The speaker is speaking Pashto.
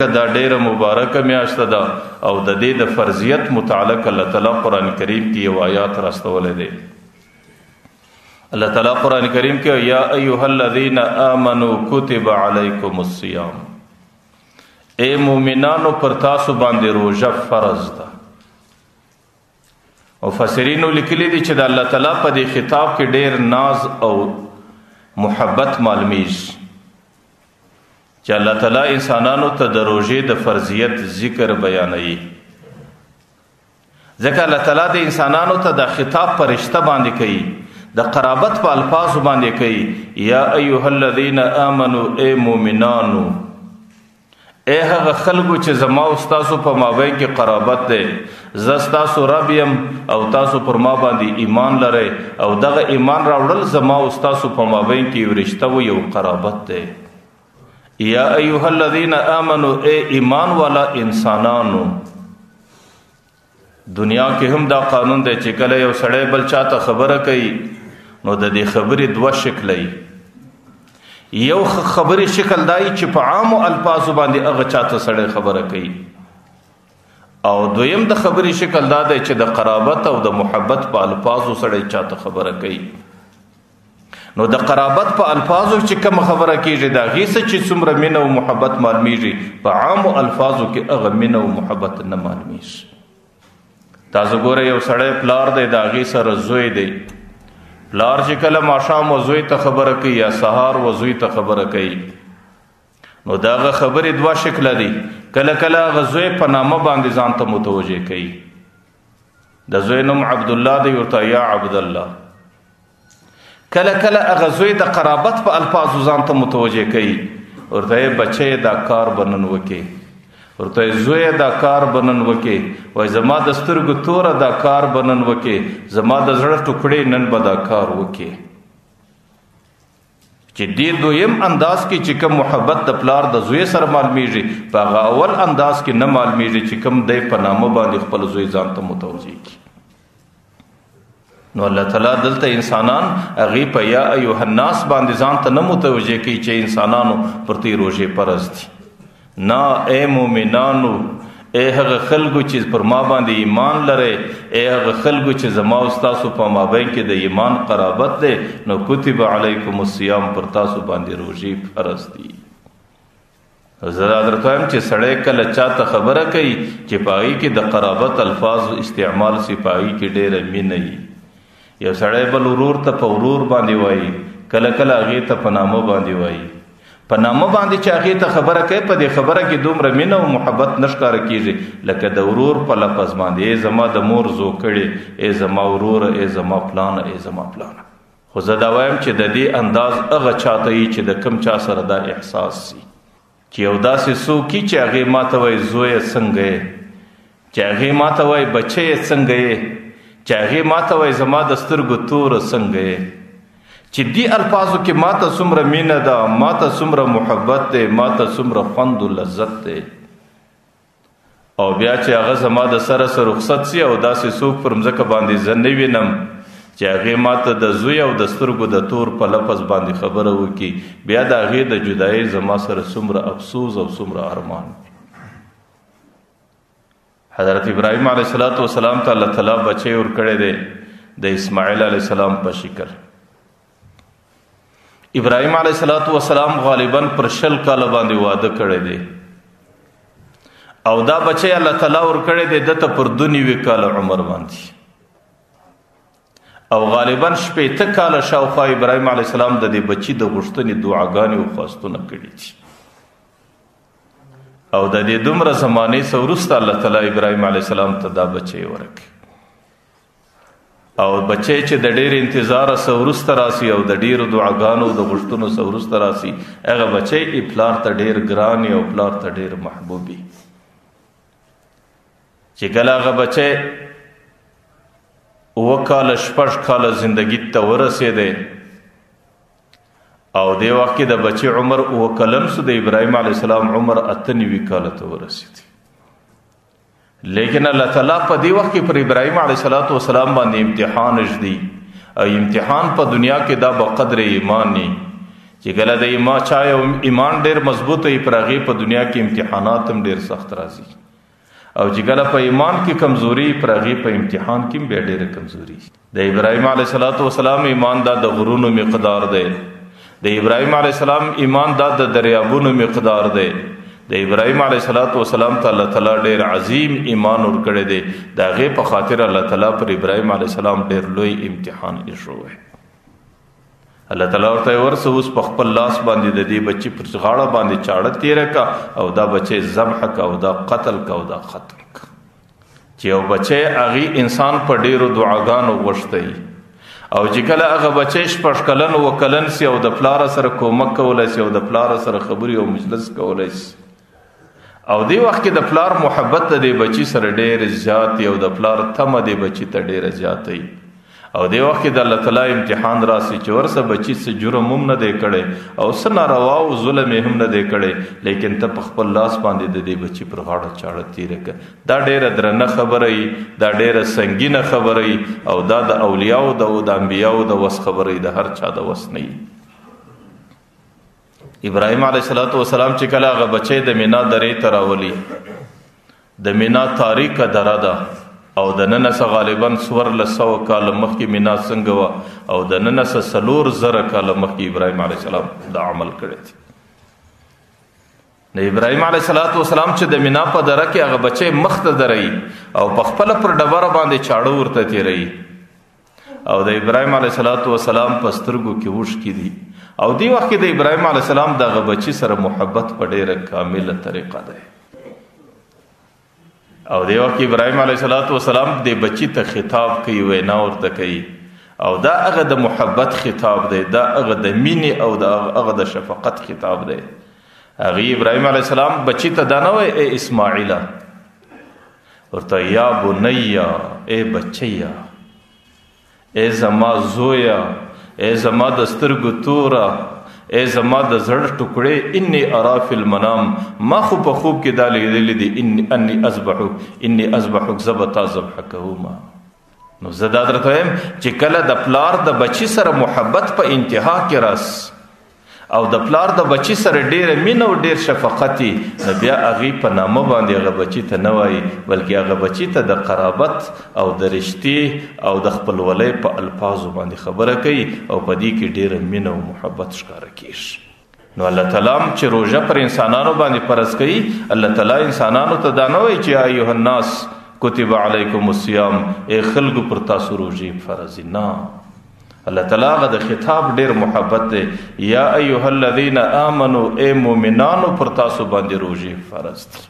دا ډیره مبارکه میاشت ده او د دې د فرضیت متعلق الله تعالی قرآن کریم کې یو آیات راستولې دی. الله تعالی قرآن کریم کې یا ایها الذین آمنوا کتب علیکم الصیام، اے مومنانو پر تاسو باندې روزه فرض ده. مفسرینو لیکلي دي چې د الله تعالی په دې خطاب کې ډیر ناز او محبت معلومیږي چې الله تعالی انسانانو ته د روزې د فرضیت ذکر بیانوي. ځکه الله تعالی د انسانانو ته د خطاب په رشته باندې کوي، د قرابت په الفاظ باندې کوي. یا ایها الذین آمنوا، اے مومنانو، اے هغه خلکو چې زما او تاسو په مابین کې قرابت دی، زه ستاسو رب یم او تاسو پر ما باندې ایمان لرئ او دغه ایمان راوړل زما او تاسو په مابین کې یو رشته و، یو قرابت دی. یا ایها الذین آمنوا، اے ایمان والا انسانانو. دنیا کې هم دا قانون دی چې کله یو سړی بل چاته خبره کوي نو د دې خبرې دوه شکل وي. یو خبرې شکل دی چې په عامو الفاظو باندې هغه چاته سړی خبره کوي، او دویم د خبرې شکل دا دی چې د قرابت او د محبت په الفاظو سړی چاته خبره کوي. نو د قرابت په الفاظو چې کوم خبره کیږي دا غیسه چې څومره مینه او محبت معلومیږي، په عامو الفاظو کې هغه مینه او محبت نه معلومیږي. تاسو ګوره یو سړی پلار دی، دا غي سره زوی دی. پلار چې کله ماښام و زوی ته خبره کوي یا سهار و زوی ته خبره کوي نو داغه خبرې دوه شکل دي. کله کله هغه زوی په نامه باندې ځان ته متوجه کوي. د زوی نوم عبد الله دی، ورته یا عبد الله. کله کله هغه زوی د قرابت په الفاظو ځان ته متوجه کوي، ورته بچی دا کار بنن وکې، ورته زوی دا کار بنن وکې، وای زما د سترګو توره دا کار بنن وکې، زما د زړه ټوکړې نن به دا کار وکې. چې دې دویم انداز کې چې کوم محبت د پلار د زوی سره معلومیږي، په هغه اول انداز کې نه معلومیږي چې کوم دی په نامه باندې خپل زوی ځان ته متوجه کی. نو الله تعالی دلته انسانان هغه په یا ایها الناس باندې ځان ته نه متوجه کی چې انسانانو پر تی روزه پرز دي. نه، اے مومنانو، اے هغه خلکو چې پر ما باندې ایمان لري، اے هغه خلکو چې زما او تاسو په مابین کې د ایمان قرابت ده، نو کتب علیکم الصیام، پر تاسو باندې روزه فرض دي. زه درته وایم چې سړی کله چاته خبره کوي چې پای کې د قرابت الفاظ استعمال سی، پای کې ډېره مینه وي. یو سړی بل ورور ته په ورور باندې وایي، کله کله هغې ته په نامه باندې وایي. په نامه باندې چې هغې ته خبره کوي، په دې خبره کې دومره مینه او محبت نه ښکاره کېږي لکه د ورور په لفظ باندې، ای زما د مور زوکړې، ای زما وروره، ای زما پلانه، ای زما پلانه. خو زه دا وایم چې د دې انداز هغه چاته وي چې د کم چا سره دا احساس سي چې یو داسې څوک چې هغې ما ته وایي زویه څنګه یې، چې هغې ما ته وایي بچیه څنګه یې، چې هغې ما ته وایي زما د سترګو توره څنګه یې. چې دی الفاظو کې ما ته څومره مینه ده، ما ته څومره محبت دی، ما ته څومره خوند و لذت دی. او بیا چې هغه زما د سره سره رخصت سي او داسې څوک پر مځکه باندې زه نه وینم چې هغې ما ته د زوی او د سترګو د تور په لفظ باندې خبره وکړي، بیا د هغې د جدایۍ زما سره څومره افسوس او څومره ارمان. حضرت ابراهیم علیه السلام ته الله تعالی بچی ورکړی دی د اسماعیل علیه السلام په شکل. ابراهیم علیه السلام غالبا پر 60 کاله باندې واده کړی دی او دا بچی الله تعالی ورکړی دی دته پر 92 کاله عمر باندې، او غالبا 60 کاله شاوخوا ابراهیم علیه السلام د دې بچی د غوښتنې دعاګانې او خواستونه کړي دي. او د دې دومره زمانې څخه وروسته الله تعالی ابراهیم علیه السلام ته دا بچی ورکړي، او بچی چې د ډېر انتظار څخه وروسته راسي او د ډېرو دعاګانو د غوښتنو څخه وروسته راسي، هغه بچی پلار ته ډېر ګران او پلار ته ډېر محبوب وي. چې کله هغه بچی 9 کاله 6 کاله زندګي ته ورسېدی او دې وخت کې د بچی عمر 9 کلن سو، د ابراهیم علیه السلام عمر 98 کاله ته ورسېد. لیکن الله تعالی په دې وخت کې پر ابراهیم علیه السلام باندې امتحان اجدي، او امتحان په دنیا کې دا بقدر ایمان ني چې کله د ایمان چا یو ایمان ډیر مضبوط وي پر هغې په دنیا کې امتحانات هم ډیر سخت راځي، او چې کله په ایمان کې کمزوري پر هغې په امتحان کې هم بیا ډیره کمزوري. د ابراهیم علیه السلام ایمان دا د غرونو مقدار دی، د ابراهیم علیه السلام ایمان دا د دریابونو مقدار دی. د ابراهیم علیه السلام ته الله تعالی ډیر عظیم ایمان ورکړی دی، د هغې په خاطر الله تعالی پر ابراهیم علیه السلام ډیر لوی امتحان ایښودی. الله تعالی ورته ورسه اوس په خپل لاس باندې د دې بچي پر غاړه باندې چاړه تیره کا او دا بچی ذبح کا او دا قتل کا او دا ختم کا. چې یو بچی هغې انسان په ډیرو دعاګانو غوښتی، او چې کله هغه بچی 6 کلن و کلن سي او د پلار سره کومک کولی سي او د پلار سره خبرې او مجلس کولی سي، او دی وخت کې د پلار محبت د بچی سره ډیر زیات او د پلار تمه د بچی ته ډیر زیات وي، او دی وخت کې د الله تعالی امتحان راسي چې ورسه بچی څه جرم هم نه دی کړی او څه ناروا او ظلم هم نه دی کړی، لیکن ته په خپل لاس باندې د دې بچی پر غاړه چاړه تیره کړه. دا ډیره درنه خبره وي، دا ډیره سنگینه خبره وي، او دا د اولیاءو د انبیاءو د وس خبره وي، د هر چا د وس نه وي. ابراهیم علیه السلام چې کله هغه بچی د مینا درې ته راولي، د مینا تاریکه دره ده او د نن څخه غالبا 1400 کاله مخکې مینا څنګه وه او د نن څخه 4,000 کاله مخکې ابراهیم علیه السلام دا عمل کړی دی. د ابراهیم علیه السلام چې د مینا په دره کې هغه بچی مخ ته دروي او په خپله پر ډبره باندې چاړه ورته تیروي، او د ابراهیم علیه السلام په سترګو کې اوښکې دي، او دی وخت کې د ابراهیم علیه السلام دغه بچی سره محبت په ډیره کامله طریقه ده، او دی وخت کې ابراهیم علیه السلام د بچی ته خطاب کوي، وینا ورته کوي، او دا هغه د محبت خطاب دی، دا هغه د مینې او دا هغه د شفقت خطاب دی. هغه ابراهیم علیه السلام بچی ته دا نه وایي ای اسماعیله، ورته یا بنیا، ای بچیا، ای زما زویا، ای زما د سترګو توره، ای زما د زړه ټوکړې، انی ارا فی المنام، ما خو په خوب کې دا لیدلی دي انی اذبحک زبتا ذبح کوما. نو زه دا درته وایم چې کله د پلار د بچی سره محبت په انتها کې راس او د پلار د بچی سره ډیره مینه او ډیر شفقت، نو بیا هغې په نامه باندې هغه بچی ته نه وایي، بلکې هغه بچی ته د قرابت او د رشتې او د خپلولۍ په الفاظو باندې خبره کوي، او په دې کې ډیره مینه او محبت ښکاره کیږي. نو الله تعالی چې روژه پر انسانانو باندې فرض کوي، الله تعالی انسانانو ته دا نه وایي چې ایها الناس کتب علیکم الصیام، ای خلکو پر تاسو روژې فرض نه. الله تعالی هغه د خطاب ډیر محبت دی، یا ایها الذین آمنوا، ای مؤمنانو پر تاسو باندې روژې فرض دي.